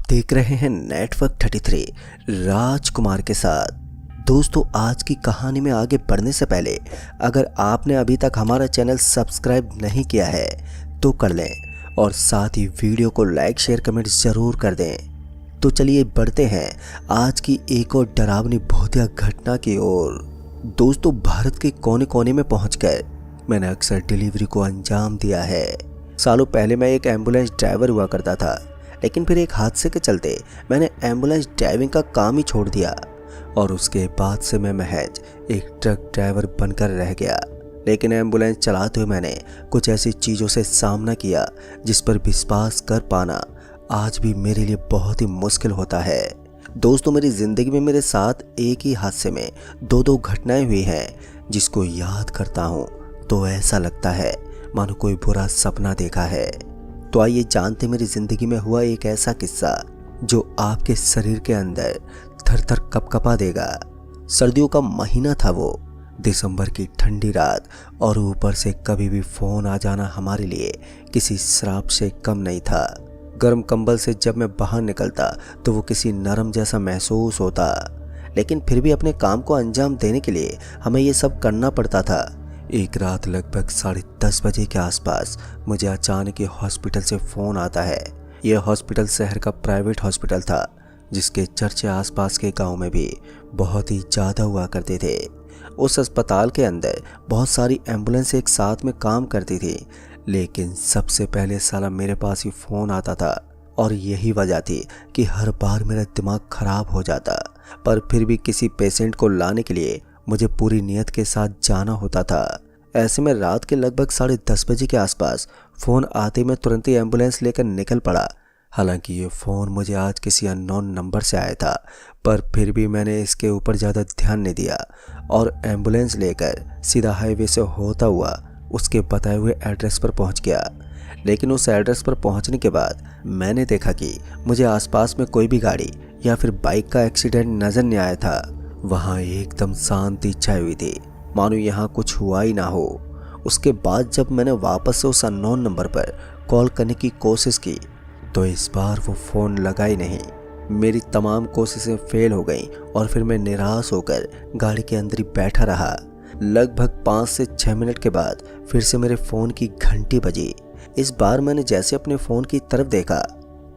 देख रहे हैं नेटवर्क 33 राजकुमार के साथ। दोस्तों, आज की कहानी में आगे बढ़ने से पहले अगर आपने अभी तक हमारा चैनल सब्सक्राइब नहीं किया है तो कर लें और साथ ही वीडियो को लाइक शेयर कमेंट ज़रूर कर दें। तो चलिए बढ़ते हैं आज की एक और डरावनी भूतिया घटना की ओर। दोस्तों, भारत के कोने कोने में पहुंचकर मैंने अक्सर डिलीवरी को अंजाम दिया है। सालों पहले मैं एक एम्बुलेंस ड्राइवर हुआ करता था, लेकिन फिर एक हादसे के चलते मैंने एम्बुलेंस ड्राइविंग का काम ही छोड़ दिया और उसके बाद से मैं महज एक ट्रक ड्राइवर बनकर रह गया। लेकिन एम्बुलेंस चलाते हुए मैंने कुछ ऐसी चीज़ों से सामना किया जिस पर विश्वास कर पाना आज भी मेरे लिए बहुत ही मुश्किल होता है। दोस्तों, मेरी ज़िंदगी में मेरे साथ एक ही हादसे में दो घटनाएं हुई हैं जिसको याद करता हूँ तो ऐसा लगता है मानो कोई बुरा सपना देखा है। तो आइए जानते मेरी ज़िंदगी में हुआ एक ऐसा किस्सा जो आपके शरीर के अंदर थर थर कपकपा देगा। सर्दियों का महीना था वो, दिसंबर की ठंडी रात, और ऊपर से कभी भी फ़ोन आ जाना हमारे लिए किसी श्राप से कम नहीं था। गर्म कंबल से जब मैं बाहर निकलता तो वो किसी नरम जैसा महसूस होता, लेकिन फिर भी अपने काम को अंजाम देने के लिए हमें ये सब करना पड़ता था। एक रात लगभग 10:30 बजे के आसपास मुझे अचानक हॉस्पिटल से फ़ोन आता है। यह हॉस्पिटल शहर का प्राइवेट हॉस्पिटल था जिसके चर्चे आसपास के गांव में भी बहुत ही ज़्यादा हुआ करते थे। उस अस्पताल के अंदर बहुत सारी एम्बुलेंस एक साथ में काम करती थी, लेकिन सबसे पहले साला मेरे पास ही फ़ोन आता था और यही वजह थी कि हर बार मेरा दिमाग ख़राब हो जाता। पर फिर भी किसी पेशेंट को लाने के लिए मुझे पूरी नियत के साथ जाना होता था। ऐसे में रात के लगभग 10:30 बजे के आसपास फ़ोन आते मैं तुरंत ही एम्बुलेंस लेकर निकल पड़ा। हालांकि ये फ़ोन मुझे आज किसी अननोन नंबर से आया था, पर फिर भी मैंने इसके ऊपर ज़्यादा ध्यान नहीं दिया और एम्बुलेंस लेकर सीधा हाईवे से होता हुआ उसके बताए हुए एड्रेस पर पहुंच गया। लेकिन उस एड्रेस पर पहुंचने के बाद मैंने देखा कि मुझे आसपास में कोई भी गाड़ी या फिर बाइक का एक्सीडेंट नज़र नहीं आया था। वहाँ एकदम शांति छाई हुई थी, मानो यहाँ कुछ हुआ ही ना हो। उसके बाद जब मैंने वापस से उस अननोन नंबर पर कॉल करने की कोशिश की तो इस बार वो फ़ोन लगा ही नहीं। मेरी तमाम कोशिशें फेल हो गईं और फिर मैं निराश होकर गाड़ी के अंदर ही बैठा रहा। लगभग 5 से 6 मिनट के बाद फिर से मेरे फ़ोन की घंटी बजी। इस बार मैंने जैसे अपने फ़ोन की तरफ देखा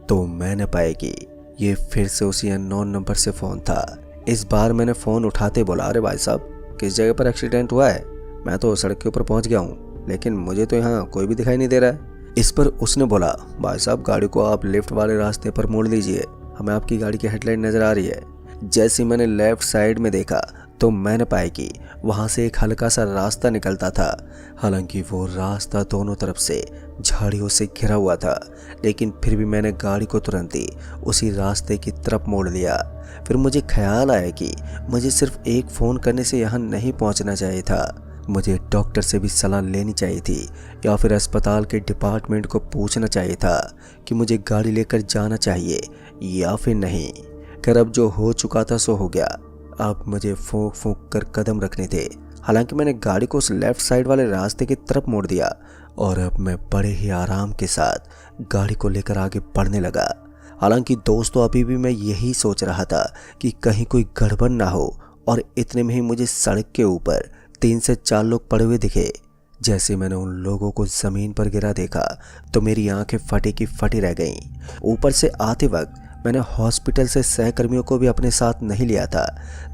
तो मैंने पाया कि ये फिर से उसी अननोन नंबर से फ़ोन था। इस बार मैंने फ़ोन उठाते बोला, अरे भाई साहब, किस जगह पर एक्सीडेंट हुआ है? मैं तो सड़क के ऊपर पहुंच गया हूं, लेकिन मुझे तो यहाँ कोई भी दिखाई नहीं दे रहा है। इस पर उसने बोला, भाई साहब, गाड़ी को आप लिफ्ट वाले रास्ते पर मोड़ लीजिए, हमें आपकी गाड़ी की हेडलाइट नज़र आ रही है। जैसे मैंने लेफ्ट साइड में देखा तो मैंने पाया कि वहाँ से एक हल्का सा रास्ता निकलता था। हालांकि वो रास्ता दोनों तरफ से झाड़ियों से घिरा हुआ था, लेकिन फिर भी मैंने गाड़ी को तुरंत ही उसी रास्ते की तरफ मोड़ लिया। फिर मुझे ख्याल आया कि मुझे सिर्फ एक फ़ोन करने से यहाँ नहीं पहुँचना चाहिए था। मुझे डॉक्टर से भी सलाह लेनी चाहिए थी या फिर अस्पताल के डिपार्टमेंट को पूछना चाहिए था कि मुझे गाड़ी लेकर जाना चाहिए या फिर नहीं। खैर, अब जो हो चुका था सो हो गया। अब मुझे फूंक फूंक कर कदम रखने थे। हालांकि मैंने गाड़ी को उस लेफ्ट साइड वाले रास्ते की तरफ मोड़ दिया और अब मैं बड़े ही आराम के साथ गाड़ी को लेकर आगे बढ़ने लगा। हालांकि दोस्तों, अभी भी मैं यही सोच रहा था कि कहीं कोई गड़बड़ ना हो, और इतने में ही मुझे सड़क के ऊपर 3 से 4 लोग पड़े हुए दिखे। जैसे मैंने उन लोगों को ज़मीन पर गिरा देखा तो मेरी आंखें फटी की फटी रह गईं। ऊपर से आते वक्त मैंने हॉस्पिटल से सहकर्मियों को भी अपने साथ नहीं लिया था,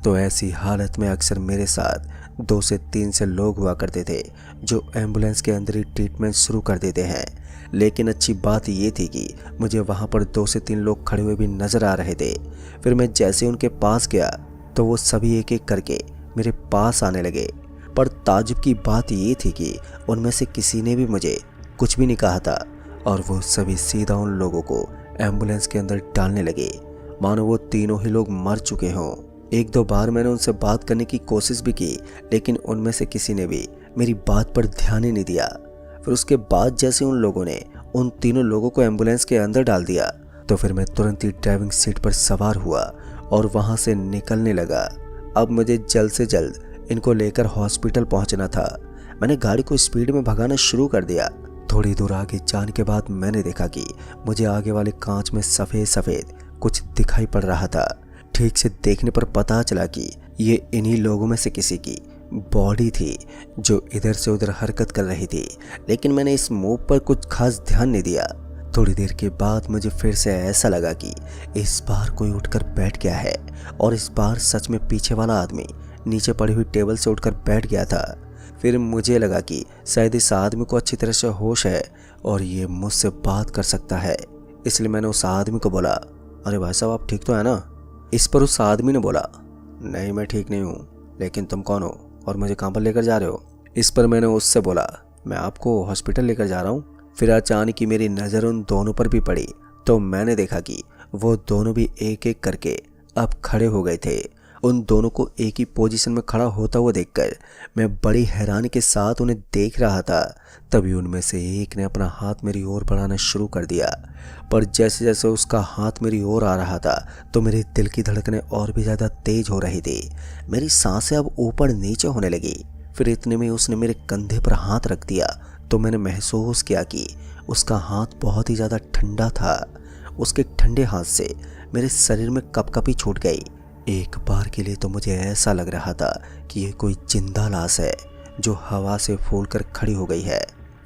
तो ऐसी हालत में अक्सर मेरे साथ 2 से 3 से लोग हुआ करते थे जो एम्बुलेंस के अंदर ही ट्रीटमेंट शुरू कर देते हैं। लेकिन अच्छी बात ये थी कि मुझे वहाँ पर 2 से 3 लोग खड़े हुए भी नज़र आ रहे थे। फिर मैं जैसे उनके पास गया तो वो सभी एक एक करके मेरे पास आने लगे, पर ताज्जुब की बात ये थी कि उनमें से किसी ने भी मुझे कुछ भी नहीं कहा था और वो सभी सीधा उन लोगों को एम्बुलेंस के अंदर डालने लगे, मानो वो तीनों ही लोग मर चुके हों। 1-2 बार मैंने उनसे बात करने की कोशिश भी की, लेकिन उनमें से किसी ने भी मेरी बात पर ध्यान ही नहीं दिया। फिर उसके बाद जैसे उन लोगों ने उन तीनों लोगों को एम्बुलेंस के अंदर डाल दिया तो फिर मैं तुरंत ही ड्राइविंग सीट पर सवार हुआ और वहाँ से निकलने लगा। अब मुझे जल्द से जल्द इनको लेकर हॉस्पिटल पहुँचना था। मैंने गाड़ी को स्पीड में भगाना शुरू कर दिया। थोड़ी दूर आगे जाने के बाद मैंने देखा कि मुझे आगे वाले कांच में सफ़ेद सफ़ेद कुछ दिखाई पड़ रहा था। ठीक से देखने पर पता चला कि ये इन्हीं लोगों में से किसी की बॉडी थी जो इधर से उधर हरकत कर रही थी, लेकिन मैंने इस मूव पर कुछ खास ध्यान नहीं दिया। थोड़ी देर के बाद मुझे फिर से ऐसा लगा कि इस बार कोई उठकर बैठ गया है, और इस बार सच में पीछे वाला आदमी नीचे पड़ी हुई टेबल से उठकर बैठ गया था। फिर मुझे लगा कि शायद इस आदमी को अच्छी तरह से होश है और ये मुझसे बात कर सकता है, इसलिए मैंने उस आदमी को बोला, अरे भाई साहब आप ठीक तो है ना? इस पर उस आदमी ने बोला, नहीं मैं ठीक नहीं हूँ, लेकिन तुम कौन हो और मुझे कहाँ पर लेकर जा रहे हो? इस पर मैंने उससे बोला, मैं आपको हॉस्पिटल लेकर जा रहा हूँ। फिर अचानक ही मेरी नज़र उन दोनों पर भी पड़ी, तो मैंने देखा कि वो दोनों भी एक एक करके अब खड़े हो गए थे। उन दोनों को एक ही पोजीशन में खड़ा होता हुआ देखकर मैं बड़ी हैरानी के साथ उन्हें देख रहा था। तभी उनमें से एक ने अपना हाथ मेरी ओर बढ़ाना शुरू कर दिया, पर जैसे जैसे उसका हाथ मेरी ओर आ रहा था तो मेरे दिल की धड़कनें और भी ज़्यादा तेज हो रही थी। मेरी सांसें अब ऊपर नीचे होने लगी। फिर इतने में उसने मेरे कंधे पर हाथ रख दिया तो मैंने महसूस किया कि उसका हाथ बहुत ही ज़्यादा ठंडा था। उसके ठंडे हाथ से मेरे शरीर में कपकपी छूट गई। एक बार के लिए तो मुझे ऐसा लग रहा था कि ये कोई जिंदा लाश है जो हवा से फूलकर खड़ी हो गई है।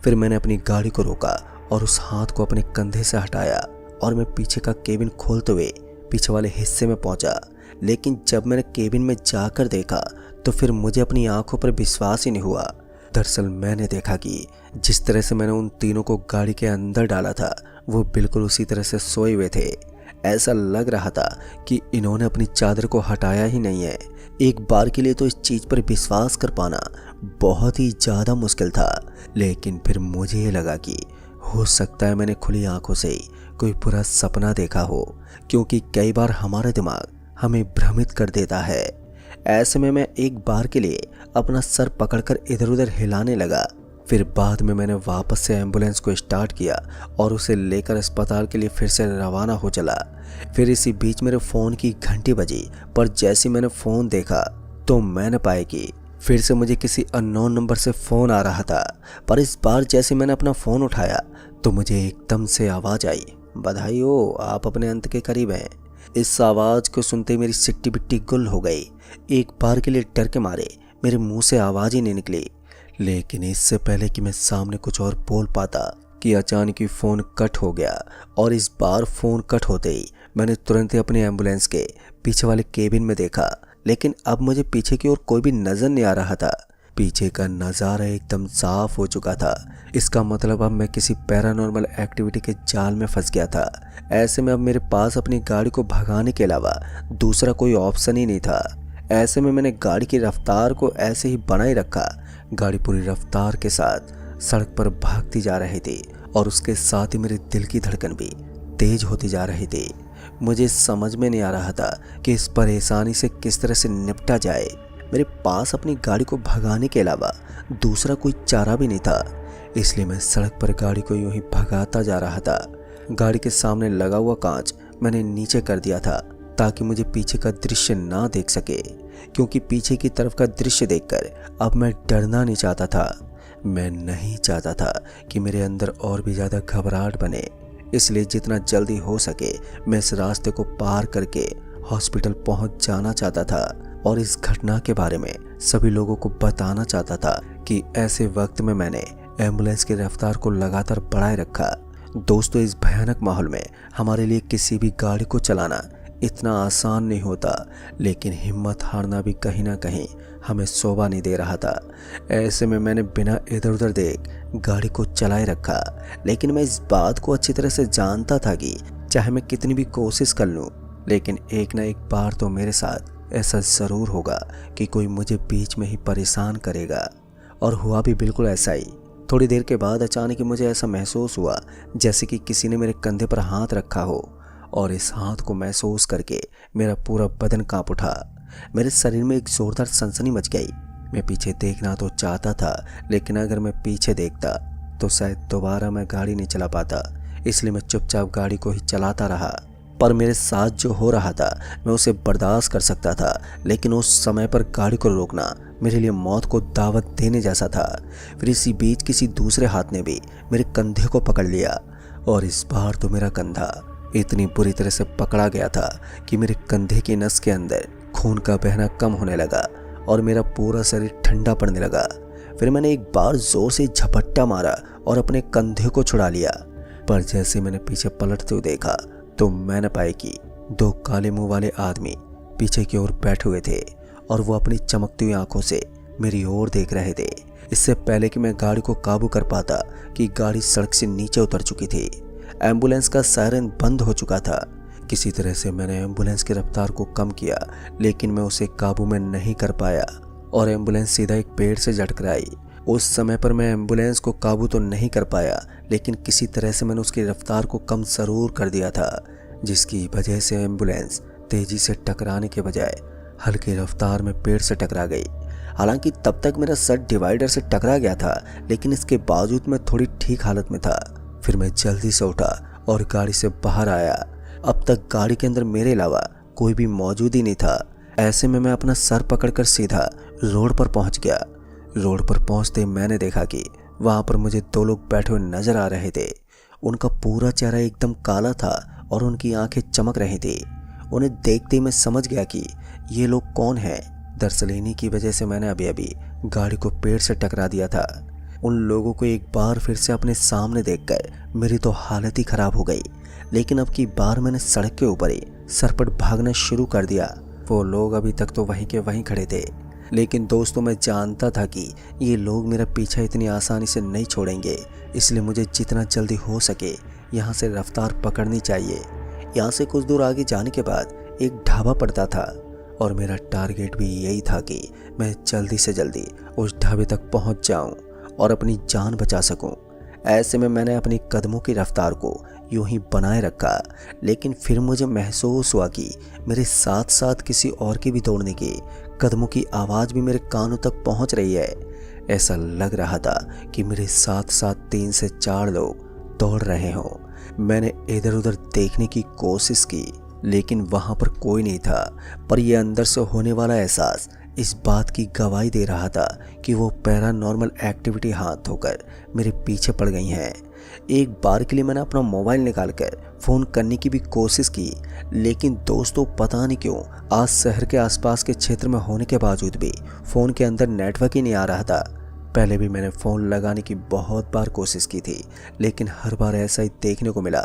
फिर मैंने अपनी गाड़ी को रोका और उस हाथ को अपने कंधे से हटाया और मैं पीछे का केबिन खोलते हुए पीछे वाले हिस्से में पहुंचा। लेकिन जब मैंने केबिन में जाकर देखा तो फिर मुझे अपनी आंखों पर विश्वास ही नहीं हुआ। दरअसल मैंने देखा कि जिस तरह से मैंने उन तीनों को गाड़ी के अंदर डाला था वो बिल्कुल उसी तरह से सोए हुए थे। ऐसा लग रहा था कि इन्होंने अपनी चादर को हटाया ही नहीं है। एक बार के लिए तो इस चीज़ पर विश्वास कर पाना बहुत ही ज़्यादा मुश्किल था, लेकिन फिर मुझे ये लगा कि हो सकता है मैंने खुली आंखों से कोई बुरा सपना देखा हो, क्योंकि कई बार हमारा दिमाग हमें भ्रमित कर देता है। ऐसे में मैं एक बार के लिए अपना सर पकड़कर इधर उधर हिलाने लगा। फिर बाद में मैंने वापस से एम्बुलेंस को स्टार्ट किया और उसे लेकर अस्पताल के लिए फिर से रवाना हो चला। फिर इसी बीच मेरे फ़ोन की घंटी बजी, पर जैसे मैंने फ़ोन देखा तो मैंने पाया कि फिर से मुझे किसी अननोन नंबर से फ़ोन आ रहा था। पर इस बार जैसे मैंने अपना फ़ोन उठाया तो मुझे एकदम से आवाज़ आई, बधाई हो, आप अपने अंत के करीब हैं। इस आवाज़ को सुनते मेरी सिट्टी बिट्टी गुल हो गई। एक बार के लिए डर के मारे मेरे मुंह से आवाज़ ही नहीं निकली। लेकिन इससे पहले कि मैं सामने कुछ और बोल पाता कि अचानक ही फ़ोन कट हो गया, और इस बार फ़ोन कट होते ही मैंने तुरंत ही अपनी एम्बुलेंस के पीछे वाले केबिन में देखा। लेकिन अब मुझे पीछे की ओर कोई भी नज़र नहीं आ रहा था। पीछे का नज़ारा एकदम साफ हो चुका था। इसका मतलब अब मैं किसी पैरानॉर्मल एक्टिविटी के जाल में फंस गया था। ऐसे में अब मेरे पास अपनी गाड़ी को भगाने के अलावा दूसरा कोई ऑप्शन ही नहीं था। ऐसे में मैंने गाड़ी की रफ्तार को ऐसे ही बनाए रखा। गाड़ी पूरी रफ्तार के साथ सड़क पर भागती जा रही थी और उसके साथ ही मेरे दिल की धड़कन भी तेज होती जा रही थी। मुझे समझ में नहीं आ रहा था कि इस परेशानी से किस तरह से निपटा जाए। मेरे पास अपनी गाड़ी को भगाने के अलावा दूसरा कोई चारा भी नहीं था, इसलिए मैं सड़क पर गाड़ी को यूं ही भगाता जा रहा था। गाड़ी के सामने लगा हुआ कांच मैंने नीचे कर दिया था ताकि मुझे पीछे का दृश्य ना देख सके, क्योंकि पीछे की तरफ का दृश्य देखकर अब मैं डरना नहीं चाहता था। मैं नहीं चाहता था कि मेरे अंदर और भी ज़्यादा घबराहट बने, इसलिए जितना जल्दी हो सके मैं इस रास्ते को पार करके हॉस्पिटल पहुंच जाना चाहता था और इस घटना के बारे में सभी लोगों को बताना चाहता था कि ऐसे वक्त में मैंने एम्बुलेंस की रफ्तार को लगातार बढ़ाए रखा। दोस्तों, इस भयानक माहौल में हमारे लिए किसी भी गाड़ी को चलाना इतना आसान नहीं होता, लेकिन हिम्मत हारना भी कहीं ना कहीं हमें शोभा नहीं दे रहा था। ऐसे में मैंने बिना इधर उधर देख गाड़ी को चलाए रखा, लेकिन मैं इस बात को अच्छी तरह से जानता था कि चाहे मैं कितनी भी कोशिश कर लूँ, लेकिन एक ना एक बार तो मेरे साथ ऐसा ज़रूर होगा कि कोई मुझे बीच में ही परेशान करेगा। और हुआ भी बिल्कुल ऐसा ही। थोड़ी देर के बाद अचानक ही मुझे ऐसा महसूस हुआ जैसे कि किसी ने मेरे कंधे पर हाथ रखा हो, और इस हाथ को महसूस करके मेरा पूरा बदन कांप उठा। मेरे शरीर में एक जोरदार सनसनी मच गई। मैं पीछे देखना तो चाहता था, लेकिन अगर मैं पीछे देखता तो शायद दोबारा मैं गाड़ी नहीं चला पाता, इसलिए मैं चुपचाप गाड़ी को ही चलाता रहा। पर मेरे साथ जो हो रहा था मैं उसे बर्दाश्त कर सकता था, लेकिन उस समय पर गाड़ी को रोकना मेरे लिए मौत को दावत देने जैसा था। फिर इसी बीच किसी दूसरे हाथ ने भी मेरे कंधे को पकड़ लिया, और इस बार तो मेरा कंधा इतनी बुरी तरह से पकड़ा गया था कि मेरे कंधे की नस के अंदर खून का बहना कम होने लगा और मेरा पूरा शरीर ठंडा पड़ने लगा। फिर मैंने एक बार जोर से झपट्टा मारा और अपने कंधे को छुड़ा लिया, पर जैसे मैंने पीछे पलटते हुए देखा तो मैंने पाया कि 2 काले मुंह वाले आदमी पीछे की ओर बैठे हुए थे और वो अपनी चमकती हुई आंखों से मेरी ओर देख रहे थे। इससे पहले कि मैं गाड़ी को काबू कर पाता कि गाड़ी सड़क से नीचे उतर चुकी थी। एम्बुलेंस का सायरन बंद हो चुका था। किसी तरह से मैंने एम्बुलेंस की रफ्तार को कम किया, लेकिन मैं उसे काबू में नहीं कर पाया और एम्बुलेंस सीधा एक पेड़ से जा टकराई। उस समय पर मैं एम्बुलेंस को काबू तो नहीं कर पाया, लेकिन किसी तरह से मैंने उसकी रफ्तार को कम ज़रूर कर दिया था, जिसकी वजह से एम्बुलेंस तेजी से टकराने के बजाय हल्की रफ्तार में पेड़ से टकरा गई। हालांकि तब तक मेरा सर डिवाइडर से टकरा गया था, लेकिन इसके बावजूद मैं थोड़ी ठीक हालत में था। फिर मैं जल्दी से उठा और गाड़ी से बाहर आया। अब तक गाड़ी के अंदर मेरे अलावा कोई भी मौजूद ही नहीं था। ऐसे में मैं अपना सर पकड़कर सीधा रोड पर पहुंच गया। रोड पर पहुंचते मैंने देखा कि वहां पर मुझे 2 लोग बैठे हुए नजर आ रहे थे। उनका पूरा चेहरा एकदम काला था और उनकी आंखें चमक रही थी। उन्हें देखते ही मैं समझ गया कि ये लोग कौन हैं। दरअसल इन्हीं की वजह से मैंने अभी गाड़ी को पेड़ से टकरा दिया था। उन लोगों को एक बार फिर से अपने सामने देखकर मेरी तो हालत ही खराब हो गई, लेकिन अब की बार मैंने सड़क के ऊपर ही सरपट भागना शुरू कर दिया। वो लोग अभी तक तो वहीं के वहीं खड़े थे, लेकिन दोस्तों मैं जानता था कि ये लोग मेरा पीछा इतनी आसानी से नहीं छोड़ेंगे, इसलिए मुझे जितना जल्दी हो सके यहाँ से रफ्तार पकड़नी चाहिए। यहाँ से कुछ दूर आगे जाने के बाद एक ढाबा पड़ता था और मेरा टारगेट भी यही था कि मैं जल्दी से जल्दी उस ढाबे तक पहुँच जाऊँ और अपनी जान बचा सकूं। ऐसे में मैंने अपनी कदमों की रफ्तार को यूं ही बनाए रखा, लेकिन फिर मुझे महसूस हुआ कि मेरे साथ साथ किसी और के भी दौड़ने की कदमों की आवाज़ भी मेरे कानों तक पहुंच रही है। ऐसा लग रहा था कि मेरे साथ साथ 3 से 4 लोग दौड़ रहे हों। मैंने इधर उधर देखने की कोशिश की, लेकिन वहां पर कोई नहीं था। पर यह अंदर से होने वाला एहसास इस बात की गवाही दे रहा था कि वो पैरानॉर्मल एक्टिविटी हाथ धोकर मेरे पीछे पड़ गई हैं। एक बार के लिए मैंने अपना मोबाइल निकालकर फ़ोन करने की भी कोशिश की, लेकिन दोस्तों पता नहीं क्यों आज शहर के आसपास के क्षेत्र में होने के बावजूद भी फ़ोन के अंदर नेटवर्क ही नहीं आ रहा था। पहले भी मैंने फ़ोन लगाने की बहुत बार कोशिश की थी, लेकिन हर बार ऐसा ही देखने को मिला।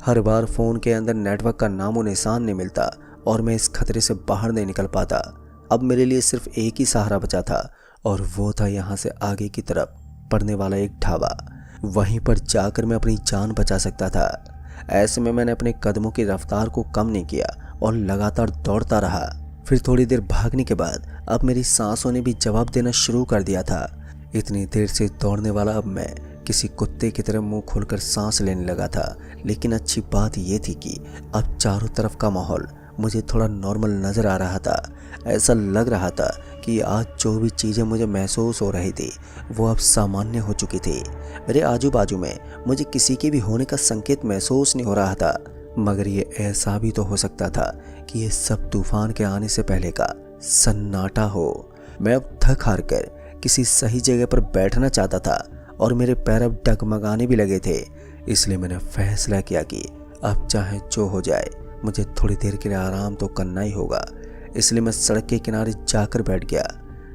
हर बार फ़ोन के अंदर नेटवर्क का नामो निशान नहीं मिलता और मैं इस खतरे से बाहर नहीं निकल पाता। अब मेरे लिए सिर्फ एक ही सहारा बचा था और वो था यहाँ से आगे की तरफ पड़ने वाला एक ढाबा। वहीं पर जाकर मैं अपनी जान बचा सकता था। ऐसे में मैंने अपने कदमों की रफ्तार को कम नहीं किया और लगातार दौड़ता रहा। फिर थोड़ी देर भागने के बाद अब मेरी सांसों ने भी जवाब देना शुरू कर दिया था। इतनी देर से दौड़ने वाला अब मैं किसी कुत्ते की तरह मुंह खोलकर सांस लेने लगा था। लेकिन अच्छी बात यह थी कि अब चारों तरफ का माहौल मुझे थोड़ा नॉर्मल नज़र आ रहा था। ऐसा लग रहा था कि आज जो भी चीज़ें मुझे महसूस हो रही थी वो अब सामान्य हो चुकी थी। मेरे आजू बाजू में मुझे किसी के भी होने का संकेत महसूस नहीं हो रहा था, मगर ये ऐसा भी तो हो सकता था कि ये सब तूफान के आने से पहले का सन्नाटा हो। मैं अब थक हार कर किसी सही जगह पर बैठना चाहता था और मेरे पैर अब डगमगाने भी लगे थे। इसलिए मैंने फैसला किया कि अब चाहे जो हो जाए मुझे थोड़ी देर के लिए आराम तो करना ही होगा। इसलिए मैं सड़क के किनारे जाकर बैठ गया।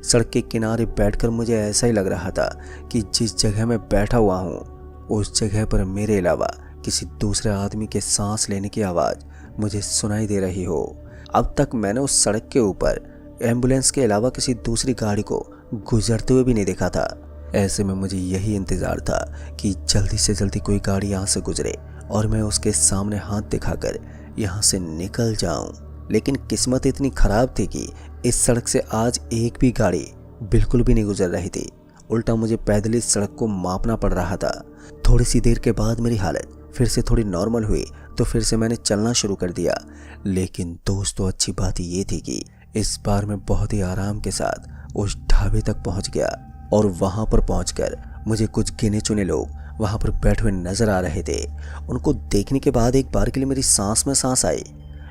सड़क के किनारे बैठकर मुझे ऐसा ही लग रहा था कि जिस जगह मैं बैठा हुआ हूँ उस जगह पर मेरे अलावा किसी दूसरे आदमी के सांस लेने की आवाज़ मुझे सुनाई दे रही हो। अब तक मैंने उस सड़क के ऊपर एम्बुलेंस के अलावा किसी दूसरी गाड़ी को गुजरते हुए भी नहीं देखा था। ऐसे में मुझे यही इंतज़ार था कि जल्दी से जल्दी कोई गाड़ी यहाँ से गुजरे और मैं उसके सामने हाथ दिखाकर यहाँ से निकल जाऊं। लेकिन किस्मत इतनी ख़राब थी कि इस सड़क से आज एक भी गाड़ी बिल्कुल भी नहीं गुजर रही थी। उल्टा मुझे पैदल इस सड़क को मापना पड़ रहा था। थोड़ी सी देर के बाद मेरी हालत फिर से थोड़ी नॉर्मल हुई तो फिर से मैंने चलना शुरू कर दिया। लेकिन दोस्तों अच्छी बात ये थी कि इस बार मैं बहुत ही आराम के साथ उस ढाबे तक पहुंच गया और वहां पर पहुंचकर मुझे कुछ गिने चुने लोग वहां पर बैठे हुए नजर आ रहे थे। उनको देखने के बाद एक बार के लिए मेरी सांस में सांस आई।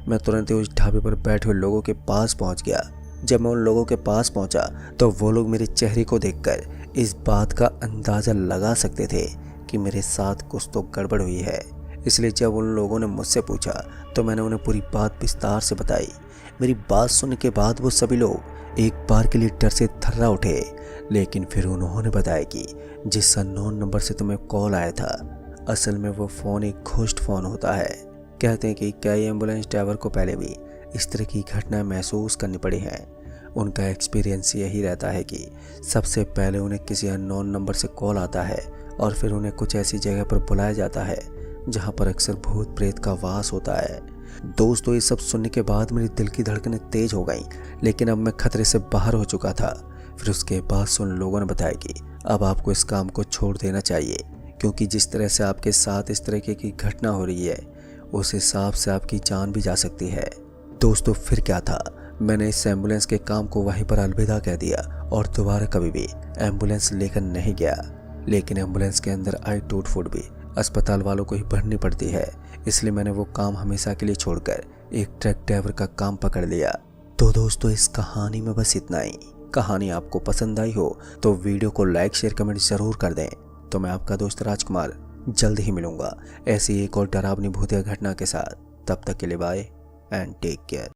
मैं तुरंत ही उस ढाबे पर बैठे हुए लोगों के पास पहुंच गया। जब मैं उन लोगों के पास पहुंचा तो वो लोग मेरे चेहरे को देखकर इस बात का अंदाज़ा लगा सकते थे कि मेरे साथ कुछ तो गड़बड़ हुई है। इसलिए जब उन लोगों ने मुझसे पूछा तो मैंने उन्हें पूरी बात विस्तार से बताई। मेरी बात सुनने के बाद वो सभी लोग एक बार के लिए डर से थर्रा उठे, लेकिन फिर उन्होंने बताया कि जिस अननोन नंबर से तुम्हें कॉल आया था, असल में वो फ़ोन एक घोस्ट फ़ोन होता है। कहते हैं कि कई एम्बुलेंस ड्राइवर को पहले भी इस तरह की घटनाएं महसूस करनी पड़ी हैं। उनका एक्सपीरियंस यही रहता है कि सबसे पहले उन्हें किसी अननोन नंबर से कॉल आता है और फिर उन्हें कुछ ऐसी जगह पर बुलाया जाता है जहां पर अक्सर भूत प्रेत का वास होता है। दोस्तों, ये सब सुनने के बाद मेरी दिल की धड़कनें तेज हो गईं, लेकिन अब मैं खतरे से बाहर हो चुका था। फिर उसके बाद से उन लोगों ने बताया कि अब आपको इस काम को छोड़ देना चाहिए, क्योंकि जिस तरह से आपके साथ इस तरीके की घटना हो रही है, उस हिसाब से आपकी जान भी जा सकती है। दोस्तों, फिर क्या था, मैंने इस एम्बुलेंस के काम को वहीं पर अलविदा कह दिया और दोबारा कभी भी एम्बुलेंस लेकर नहीं गया। लेकिन एम्बुलेंस के अंदर आई टूट फूट भी अस्पताल वालों को ही भरनी पड़ती है, इसलिए मैंने वो काम हमेशा के लिए छोड़कर एक ट्रक ड्राइवर का काम पकड़ लिया। तो दोस्तों, इस कहानी में बस इतना ही। कहानी आपको पसंद आई हो तो वीडियो को लाइक शेयर कमेंट जरूर कर दें। तो मैं आपका दोस्त राजकुमार जल्द ही मिलूंगा ऐसी एक और डरावनी भूतिया घटना के साथ। तब तक के लिए बाय एंड टेक केयर।